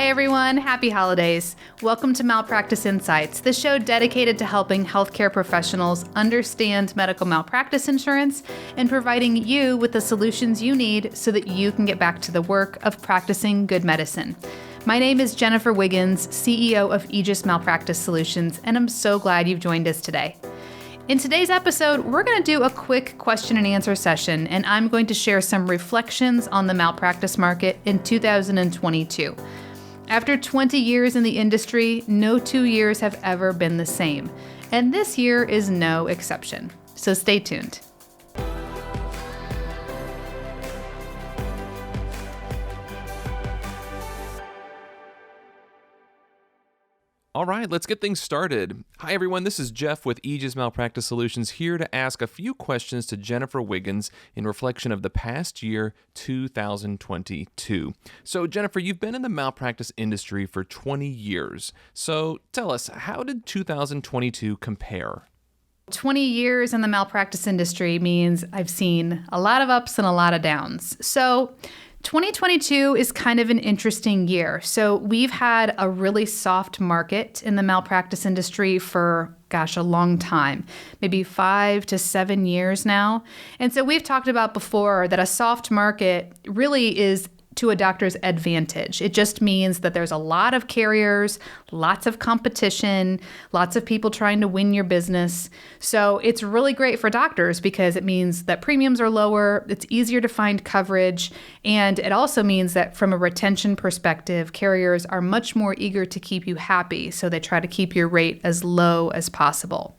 Hi, everyone. Happy holidays. Welcome to Malpractice Insights, the show dedicated to helping healthcare professionals understand medical malpractice insurance and providing you with the solutions you need so that you can get back to the work of practicing good medicine. My name is Jennifer Wiggins, CEO of Aegis Malpractice Solutions, and I'm so glad you've joined us today. In today's episode, we're going to do a quick question and answer session, and I'm going to share some reflections on the malpractice market in 2022. After 20 years in the industry, no 2 years have ever been the same, and this year is no exception. So stay tuned. All right, let's get things started. Hi, everyone. This is Jeff with Aegis Malpractice Solutions here to ask a few questions to Jennifer Wiggins in reflection of the past year, 2022. So, Jennifer, you've been in the malpractice industry for 20 years. So, tell us, how did 2022 compare? 20 years in the malpractice industry means I've seen a lot of ups and a lot of downs. So 2022 is kind of an interesting year. So we've had a really soft market in the malpractice industry for, a long time, maybe 5 to 7 years now. And so we've talked about before that a soft market really is to a doctor's advantage. It just means that there's a lot of carriers, lots of competition, lots of people trying to win your business. So it's really great for doctors because it means that premiums are lower, it's easier to find coverage, and it also means that from a retention perspective, carriers are much more eager to keep you happy, so they try to keep your rate as low as possible.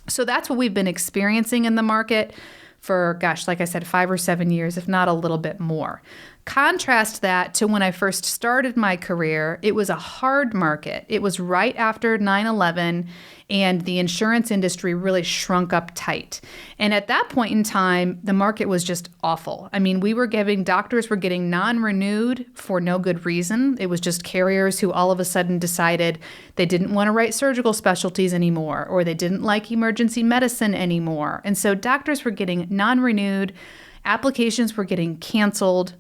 So that's what we've been experiencing in the market for, like I said, 5 or 7 years, if not a little bit more. Contrast that to when I first started my career, it was a hard market. It was right after 9/11, and the insurance industry really shrunk up tight. And at that point in time, the market was just awful. I mean, doctors were getting non-renewed for no good reason. It was just carriers who all of a sudden decided they didn't want to write surgical specialties anymore, or they didn't like emergency medicine anymore. And so doctors were getting non-renewed, applications were getting canceled.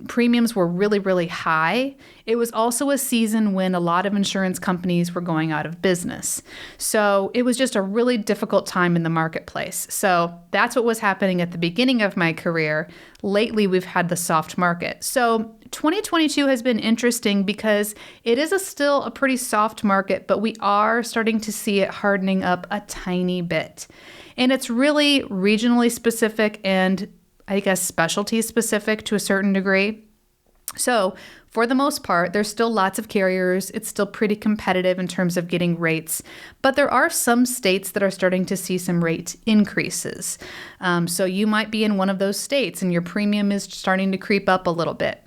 Premiums were really, really high. It was also a season when a lot of insurance companies were going out of business. So it was just a really difficult time in the marketplace. So that's what was happening at the beginning of my career. Lately, we've had the soft market. So 2022 has been interesting because it is still a pretty soft market, but we are starting to see it hardening up a tiny bit. And it's really regionally specific and I guess specialty specific to a certain degree. So for the most part, there's still lots of carriers. It's still pretty competitive in terms of getting rates, but there are some states that are starting to see some rate increases. So you might be in one of those states and your premium is starting to creep up a little bit.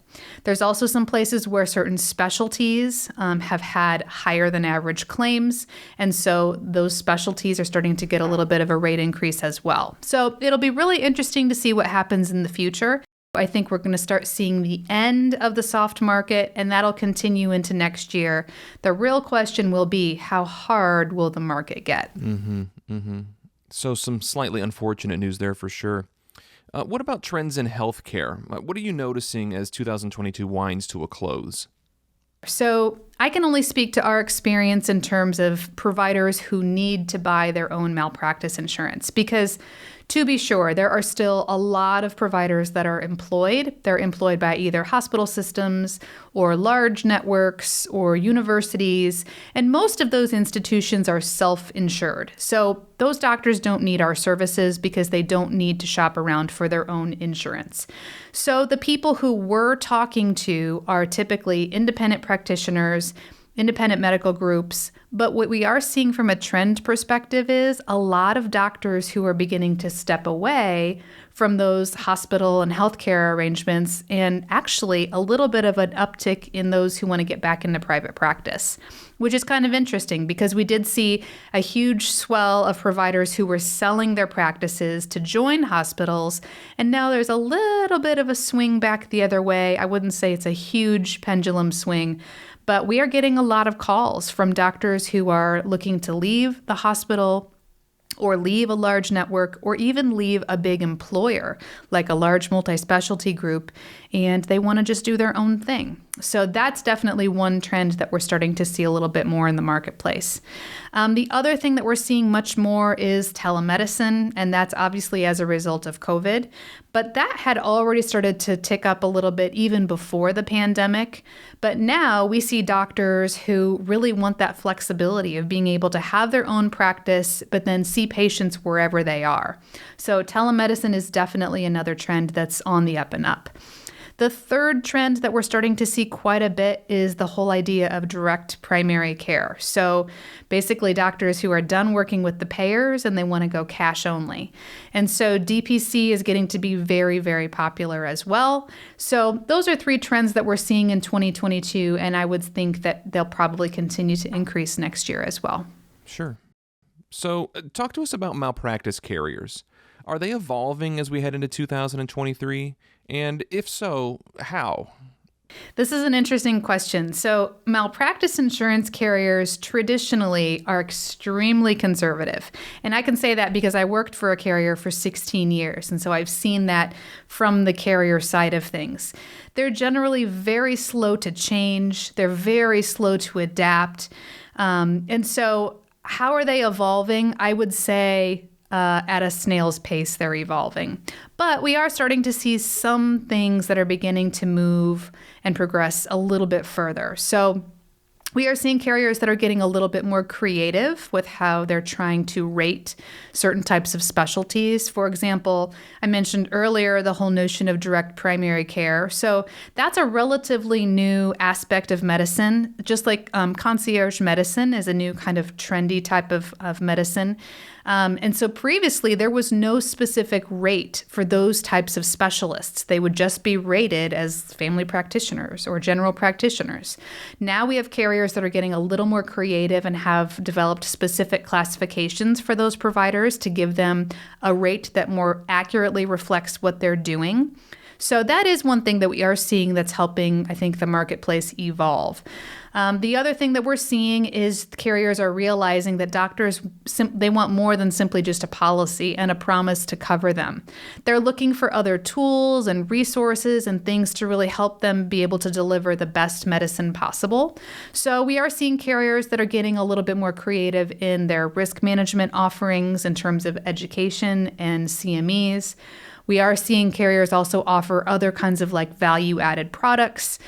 There's also some places where certain specialties have had higher than average claims, and so those specialties are starting to get a little bit of a rate increase as well. So it'll be really interesting to see what happens in the future. I think we're going to start seeing the end of the soft market, and that'll continue into next year. The real question will be, how hard will the market get? So some slightly unfortunate news there for sure. What about trends in healthcare? What are you noticing as 2022 winds to a close? So I can only speak to our experience in terms of providers who need to buy their own malpractice insurance because, to be sure, there are still a lot of providers that are employed. They're employed by either hospital systems or large networks or universities, and most of those institutions are self-insured. So those doctors don't need our services because they don't need to shop around for their own insurance. So the people who we're talking to are typically independent practitioners, independent medical groups. But what we are seeing from a trend perspective is a lot of doctors who are beginning to step away from those hospital and healthcare arrangements, and actually a little bit of an uptick in those who want to get back into private practice, which is kind of interesting because we did see a huge swell of providers who were selling their practices to join hospitals, and now there's a little bit of a swing back the other way. I wouldn't say it's a huge pendulum swing, but we are getting a lot of calls from doctors who are looking to leave the hospital or leave a large network or even leave a big employer like a large multi-specialty group, and they want to just do their own thing. So that's definitely one trend that we're starting to see a little bit more in the marketplace. The other thing that we're seeing much more is telemedicine, and that's obviously as a result of COVID. But that had already started to tick up a little bit even before the pandemic. But now we see doctors who really want that flexibility of being able to have their own practice, but then see patients wherever they are. So telemedicine is definitely another trend that's on the up and up. The third trend that we're starting to see quite a bit is the whole idea of direct primary care. So basically doctors who are done working with the payers and they want to go cash only. And so DPC is getting to be very, very popular as well. So those are three trends that we're seeing in 2022, and I would think that they'll probably continue to increase next year as well. Sure. So talk to us about malpractice carriers. Are they evolving as we head into 2023? And if so, how? This is an interesting question. So, malpractice insurance carriers traditionally are extremely conservative. And I can say that because I worked for a carrier for 16 years. And so I've seen that from the carrier side of things. They're generally very slow to change, they're very slow to adapt. And so, how are they evolving? I would say at a snail's pace, they're evolving. But we are starting to see some things that are beginning to move and progress a little bit further. So we are seeing carriers that are getting a little bit more creative with how they're trying to rate certain types of specialties. For example, I mentioned earlier the whole notion of direct primary care. So that's a relatively new aspect of medicine, just like concierge medicine is a new kind of trendy type of medicine. And so previously, there was no specific rate for those types of specialists. They would just be rated as family practitioners or general practitioners. Now we have carriers that are getting a little more creative and have developed specific classifications for those providers to give them a rate that more accurately reflects what they're doing. So that is one thing that we are seeing that's helping, I think, the marketplace evolve. The other thing that we're seeing is carriers are realizing that doctors, they want more than simply just a policy and a promise to cover them. They're looking for other tools and resources and things to really help them be able to deliver the best medicine possible. So we are seeing carriers that are getting a little bit more creative in their risk management offerings in terms of education and CMEs. We are seeing carriers also offer other kinds of like value-added products,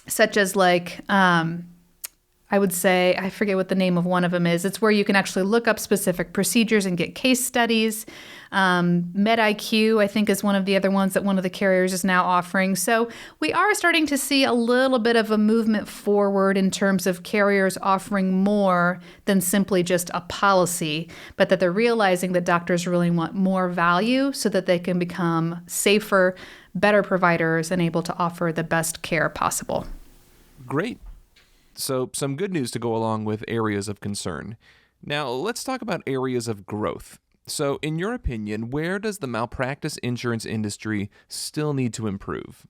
such as like, I would say, I forget what the name of one of them is. It's where you can actually look up specific procedures and get case studies. MedIQ, I think, is one of the other ones that one of the carriers is now offering. So we are starting to see a little bit of a movement forward in terms of carriers offering more than simply just a policy, but that they're realizing that doctors really want more value so that they can become safer, better providers and able to offer the best care possible. Great. So some good news to go along with areas of concern. Now, let's talk about areas of growth. So, in your opinion, where does the malpractice insurance industry still need to improve?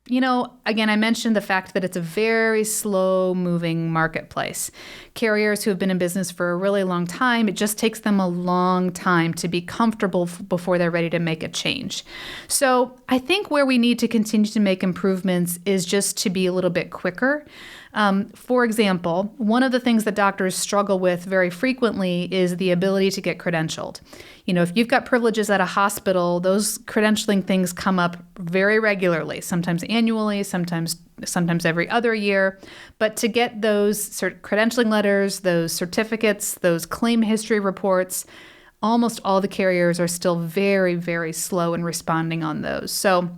You know, again, I mentioned the fact that it's a very slow-moving marketplace. Carriers who have been in business for a really long time, it just takes them a long time to be comfortable before they're ready to make a change. So I think where we need to continue to make improvements is just to be a little bit quicker. For example, one of the things that doctors struggle with very frequently is the ability to get credentialed. You know, if you've got privileges at a hospital, those credentialing things come up very regularly, sometimes annually, sometimes every other year. But to get those credentialing letters, those certificates, those claim history reports, almost all the carriers are still very, very slow in responding on those. So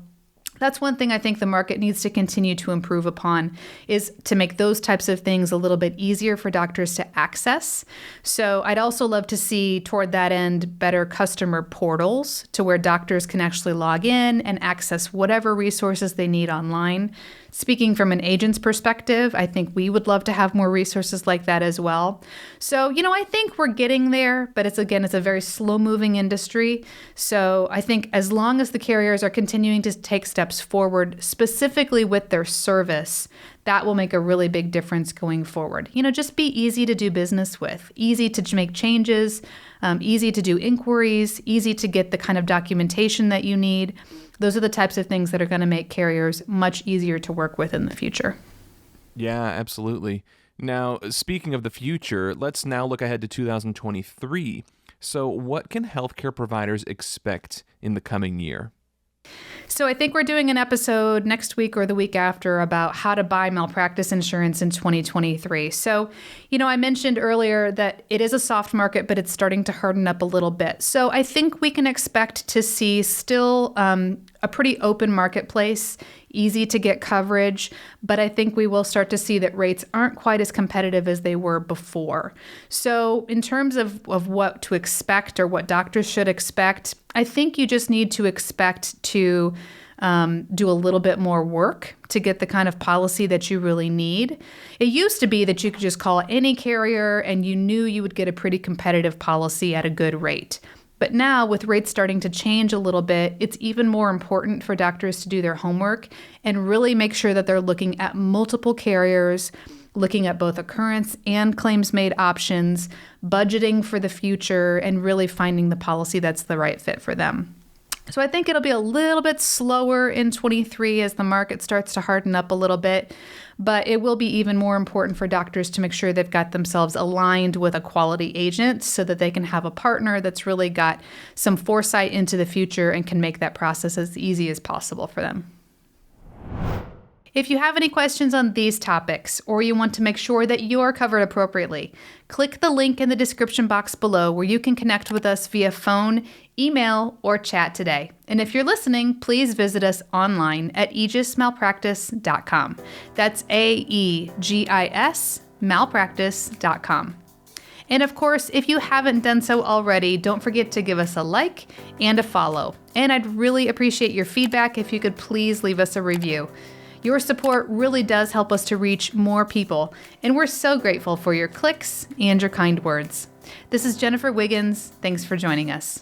that's one thing I think the market needs to continue to improve upon, is to make those types of things a little bit easier for doctors to access. So I'd also love to see toward that end better customer portals to where doctors can actually log in and access whatever resources they need online. Speaking from an agent's perspective, I think we would love to have more resources like that as well. So, you know, I think we're getting there, but it's a very slow-moving industry. So I think as long as the carriers are continuing to take steps steps forward specifically with their service, that will make a really big difference going forward. Just be easy to do business with, easy to make changes, easy to do inquiries, easy to get the kind of documentation that you need. Those are the types of things that are going to make carriers much easier to work with in the future. Yeah, absolutely. Now, speaking of the future, let's now look ahead to 2023. So what can healthcare providers expect in the coming year? So I think we're doing an episode next week or the week after about how to buy malpractice insurance in 2023. So, I mentioned earlier that it is a soft market, but it's starting to harden up a little bit. So I think we can expect to see still a pretty open marketplace, easy to get coverage, but I think we will start to see that rates aren't quite as competitive as they were before. So in terms of what to expect or what doctors should expect, I think you just need to expect to do a little bit more work to get the kind of policy that you really need. It used to be that you could just call any carrier and you knew you would get a pretty competitive policy at a good rate. But now, with rates starting to change a little bit, it's even more important for doctors to do their homework and really make sure that they're looking at multiple carriers, looking at both occurrence and claims-made options, budgeting for the future, and really finding the policy that's the right fit for them. So I think it'll be a little bit slower in 23 as the market starts to harden up a little bit, but it will be even more important for doctors to make sure they've got themselves aligned with a quality agent so that they can have a partner that's really got some foresight into the future and can make that process as easy as possible for them. If you have any questions on these topics, or you want to make sure that you're covered appropriately, click the link in the description box below where you can connect with us via phone, email, or chat today. And if you're listening, please visit us online at aegismalpractice.com. That's AEGIS malpractice.com. And of course, if you haven't done so already, don't forget to give us a like and a follow. And I'd really appreciate your feedback if you could please leave us a review. Your support really does help us to reach more people, and we're so grateful for your clicks and your kind words. This is Jennifer Wiggins. Thanks for joining us.